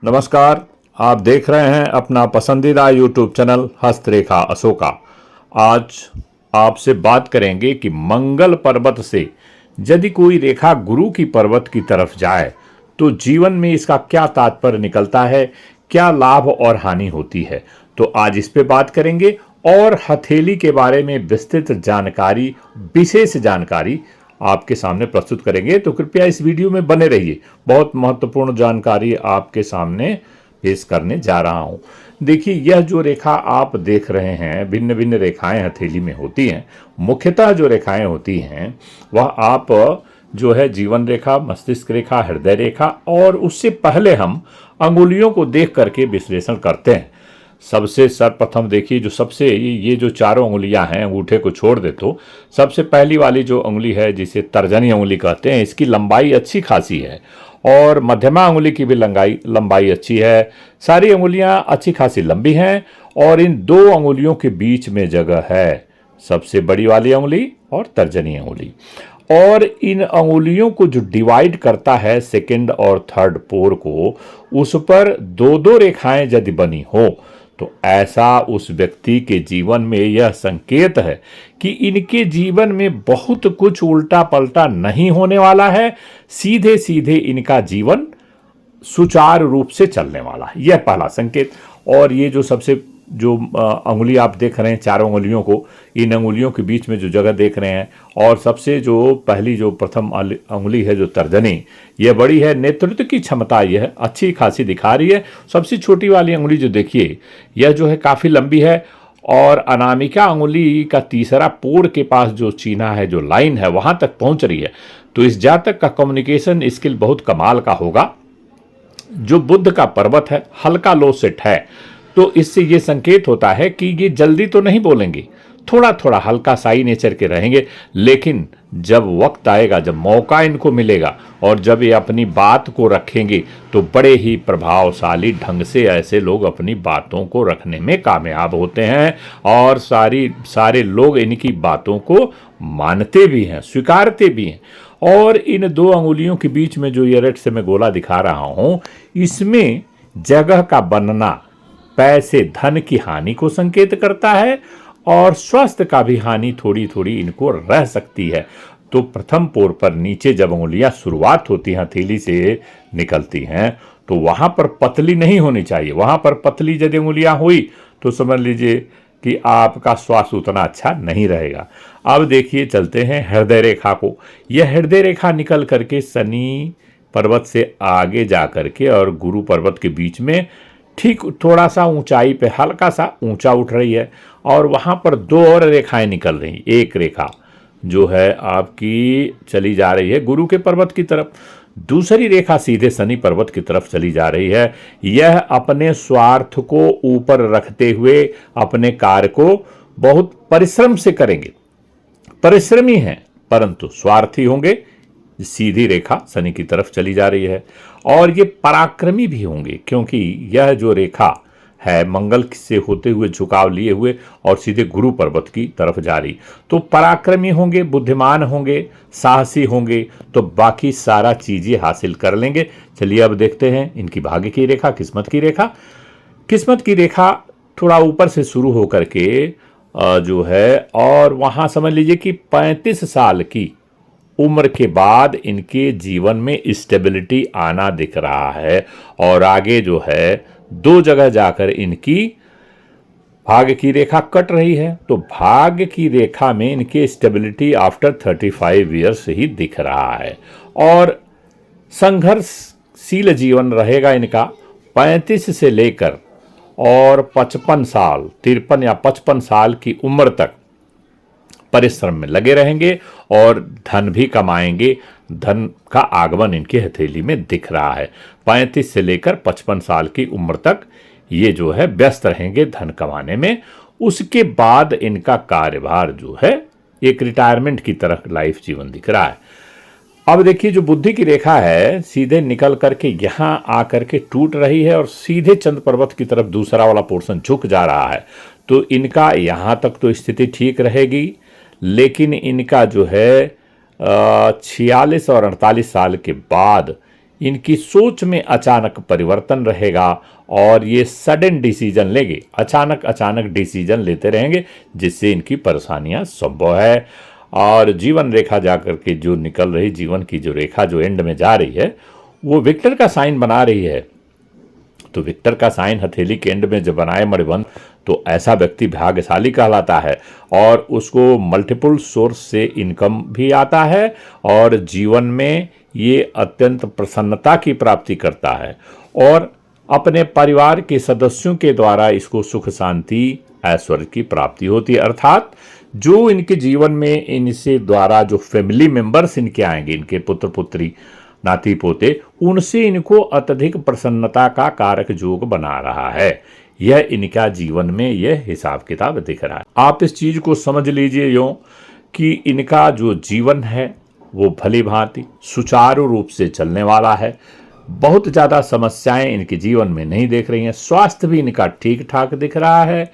नमस्कार। आप देख रहे हैं अपना पसंदीदा यूट्यूब चैनल हस्तरेखा अशोका। आज आपसे बात करेंगे कि मंगल पर्वत से यदि कोई रेखा गुरु की पर्वत की तरफ जाए तो जीवन में इसका क्या तात्पर्य निकलता है, क्या लाभ और हानि होती है। तो आज इस पे बात करेंगे और हथेली के बारे में विस्तृत जानकारी, विशेष जानकारी आपके सामने प्रस्तुत करेंगे। तो कृपया इस वीडियो में बने रहिए, बहुत महत्वपूर्ण जानकारी आपके सामने पेश करने जा रहा हूं। देखिए, यह जो रेखा आप देख रहे हैं, भिन्न भिन्न रेखाएं हथेली में होती हैं। मुख्यतः जो रेखाएं होती हैं वह आप जो है जीवन रेखा, मस्तिष्क रेखा, हृदय रेखा, और उससे पहले हम अंगुलियों को देख करके विश्लेषण करते हैं। सबसे सर्वप्रथम देखिए, जो सबसे ये जो चारों उंगलियां हैं, अंगूठे को छोड़ दे तो सबसे पहली वाली जो उंगली है जिसे तर्जनी उंगली कहते हैं, इसकी लंबाई अच्छी खासी है और मध्यमा उंगली की भी लंबाई अच्छी है। सारी उंगलियां अच्छी खासी लंबी हैं और इन दो उंगलियों के बीच में जगह है, सबसे बड़ी वाली उंगली और तर्जनी उंगली। और इन अंगुलियों को जो डिवाइड करता है सेकंड और थर्ड पोर को, उस पर दो दो रेखाएं यदि बनी हो तो ऐसा उस व्यक्ति के जीवन में यह संकेत है कि इनके जीवन में बहुत कुछ उल्टा पलटा नहीं होने वाला है, सीधे सीधे इनका जीवन सुचारू रूप से चलने वाला है। यह पहला संकेत। और ये जो सबसे जो अंगुली आप देख रहे हैं, चारों अंगुलियों को, इन अंगुलियों के बीच में जो जगह देख रहे हैं, और सबसे जो पहली जो प्रथम अंगुली है जो तर्जनी, यह बड़ी है, नेतृत्व की क्षमता यह अच्छी खासी दिखा रही है। सबसे छोटी वाली अंगुली जो देखिए, यह जो है काफ़ी लंबी है और अनामिका अंगुली का तीसरा पोर के पास जो चिन्ह है, जो लाइन है, वहां तक पहुंच रही है। तो इस जातक का कम्युनिकेशन स्किल बहुत कमाल का होगा। जो बुध का पर्वत है, हल्का लो सेट है, तो इससे ये संकेत होता है कि ये जल्दी तो नहीं बोलेंगे, थोड़ा थोड़ा हल्का साई नेचर के रहेंगे, लेकिन जब वक्त आएगा, जब मौका इनको मिलेगा और जब ये अपनी बात को रखेंगे तो बड़े ही प्रभावशाली ढंग से ऐसे लोग अपनी बातों को रखने में कामयाब होते हैं और सारे लोग इनकी बातों को मानते भी हैं, स्वीकारते भी हैं। और इन दो अंगुलियों के बीच में जो ये रेड से मैं गोला दिखा रहा हूं, इसमें जगह का बनना पैसे धन की हानि को संकेत करता है और स्वास्थ्य का भी हानि थोड़ी थोड़ी इनको रह सकती है। तो प्रथम पोर पर नीचे जब उंगलियां शुरुआत होती हैं, हथेली से निकलती हैं, तो वहां पर पतली नहीं होनी चाहिए। वहां पर पतली यदि उंगलियां हुई तो समझ लीजिए कि आपका स्वास्थ्य उतना अच्छा नहीं रहेगा। अब देखिए, चलते हैं हृदय रेखा को। यह हृदय रेखा निकल करके शनि पर्वत से आगे जा करके और गुरु पर्वत के बीच में ठीक थोड़ा सा ऊंचाई पे हल्का सा ऊंचा उठ रही है और वहां पर दो और रेखाएं निकल रही। एक रेखा जो है आपकी चली जा रही है गुरु के पर्वत की तरफ, दूसरी रेखा सीधे शनि पर्वत की तरफ चली जा रही है। यह अपने स्वार्थ को ऊपर रखते हुए अपने कार्य को बहुत परिश्रम से करेंगे। परिश्रमी हैं परंतु स्वार्थी होंगे। सीधी रेखा शनि की तरफ चली जा रही है और ये पराक्रमी भी होंगे, क्योंकि यह जो रेखा है मंगल से होते हुए झुकाव लिए हुए और सीधे गुरु पर्वत की तरफ जा रही। तो पराक्रमी होंगे, बुद्धिमान होंगे, साहसी होंगे, तो बाकी सारा चीजें हासिल कर लेंगे। चलिए अब देखते हैं इनकी भाग्य की रेखा, किस्मत की रेखा। किस्मत की रेखा थोड़ा ऊपर से शुरू होकर के जो है, और वहां समझ लीजिए कि 35 साल की उम्र के बाद इनके जीवन में स्टेबिलिटी आना दिख रहा है और आगे जो है दो जगह जाकर इनकी भाग्य की रेखा कट रही है। तो भाग्य की रेखा में इनके स्टेबिलिटी आफ्टर 35 ईयर्स ही दिख रहा है और संघर्षशील जीवन रहेगा इनका। 35 से लेकर और 55 साल, 53 या 55 साल की उम्र तक परिश्रम में लगे रहेंगे और धन भी कमाएंगे। धन का आगमन इनकी हथेली में दिख रहा है। 35 से लेकर 55 साल की उम्र तक ये जो है व्यस्त रहेंगे धन कमाने में। उसके बाद इनका कार्यभार जो है एक रिटायरमेंट की तरह लाइफ जीवन दिख रहा है। अब देखिए, जो बुद्धि की रेखा है सीधे निकल करके यहां आकर के टूट रही है और सीधे चंद्र पर्वत की तरफ दूसरा वाला पोर्शन झुक जा रहा है। तो इनका यहां तक तो स्थिति ठीक रहेगी, लेकिन इनका जो है 46 और 48 साल के बाद इनकी सोच में अचानक परिवर्तन रहेगा और ये सडन डिसीजन लेंगे, अचानक अचानक डिसीजन लेते रहेंगे, जिससे इनकी परेशानियां संभव है। और जीवन रेखा जाकर के जो निकल रही, जीवन की जो रेखा जो एंड में जा रही है, वो विक्टर का साइन बना रही है। तो विक्टर का साइन हथेली के एंड में जब बनाए मणिबंध, तो ऐसा व्यक्ति भाग्यशाली कहलाता है और उसको मल्टीपल सोर्स से इनकम भी आता है और जीवन में ये अत्यंत प्रसन्नता की प्राप्ति करता है और अपने परिवार के सदस्यों के द्वारा इसको सुख शांति ऐश्वर्य की प्राप्ति होती है। अर्थात जो इनके जीवन में इनसे द्वारा जो फैमिली मेंबर्स इनके आएंगे, इनके पुत्र पुत्री नाती पोते, उनसे इनको अत्यधिक प्रसन्नता का कारक योग बना रहा है। यह इनका जीवन में यह हिसाब किताब दिख रहा है। आप इस चीज को समझ लीजिए यूं कि इनका जो जीवन है वो भली भांति सुचारू रूप से चलने वाला है। बहुत ज़्यादा समस्याएं इनके जीवन में नहीं देख रही हैं। स्वास्थ्य भी इनका ठीक ठाक दिख रहा है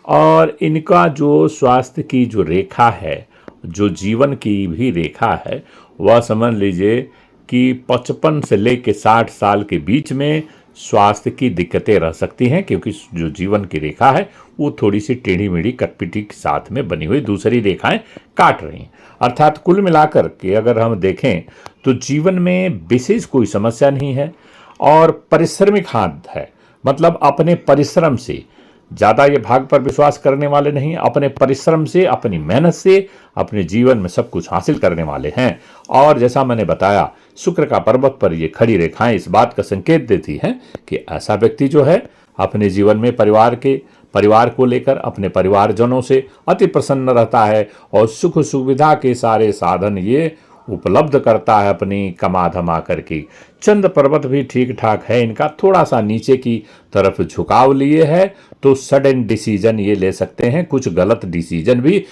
और इनका जो स्वास्थ्य की जो रेखा है, जो जीवन की भी रेखा है, वह समझ लीजिए कि 55 से लेकर 60 साल के बीच में स्वास्थ्य की दिक्कतें रह सकती हैं, क्योंकि जो जीवन की रेखा है वो थोड़ी सी टेढ़ी मेढ़ी कटपिटी के साथ में बनी हुई दूसरी रेखाएं काट रही हैं। अर्थात कुल मिलाकर के अगर हम देखें तो जीवन में विशेष कोई समस्या नहीं है और परिश्रमिक हाथ है। मतलब अपने परिश्रम से, ज़्यादा ये भाग पर विश्वास करने वाले नहीं, अपने परिश्रम से, अपनी मेहनत से अपने जीवन में सब कुछ हासिल करने वाले हैं। और जैसा मैंने बताया, शुक्र का पर्वत पर ये खड़ी रेखाएं इस बात का संकेत देती हैं कि ऐसा व्यक्ति जो है अपने जीवन में परिवार को लेकर अपने परिवारजनों से अति प्रसन्न रहता है और सुख सुविधा के सारे साधन ये उपलब्ध करता है अपनी कमा धमा करके। चंद्र पर्वत भी ठीक ठाक है इनका, थोड़ा सा नीचे की तरफ झुकाव लिए है, तो सडन डिसीजन ये ले सकते हैं। कुछ गलत डिसीजन भी,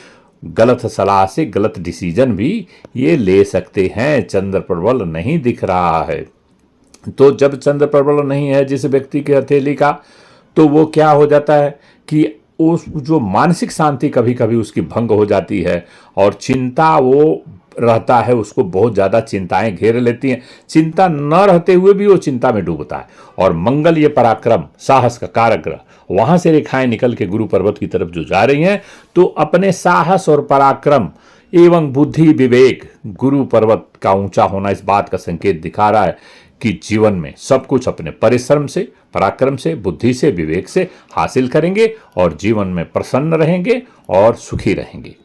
गलत सलाह से गलत डिसीजन भी ये ले सकते हैं। चंद्र प्रबल नहीं दिख रहा है, तो जब चंद्र प्रबल नहीं है जिस व्यक्ति के हथेली का, तो वो क्या हो जाता है कि उस जो मानसिक शांति कभी कभी उसकी भंग हो जाती है और चिंता वो रहता है, उसको बहुत ज़्यादा चिंताएं घेर लेती हैं। चिंता न रहते हुए भी वो चिंता में डूबता है। और मंगल ये पराक्रम, साहस का कारक ग्रह, वहाँ से रेखाएं निकल के गुरु पर्वत की तरफ जो जा रही हैं, तो अपने साहस और पराक्रम एवं बुद्धि विवेक, गुरु पर्वत का ऊंचा होना इस बात का संकेत दिखा रहा है कि जीवन में सब कुछ अपने परिश्रम से, पराक्रम से, बुद्धि से, विवेक से हासिल करेंगे और जीवन में प्रसन्न रहेंगे और सुखी रहेंगे।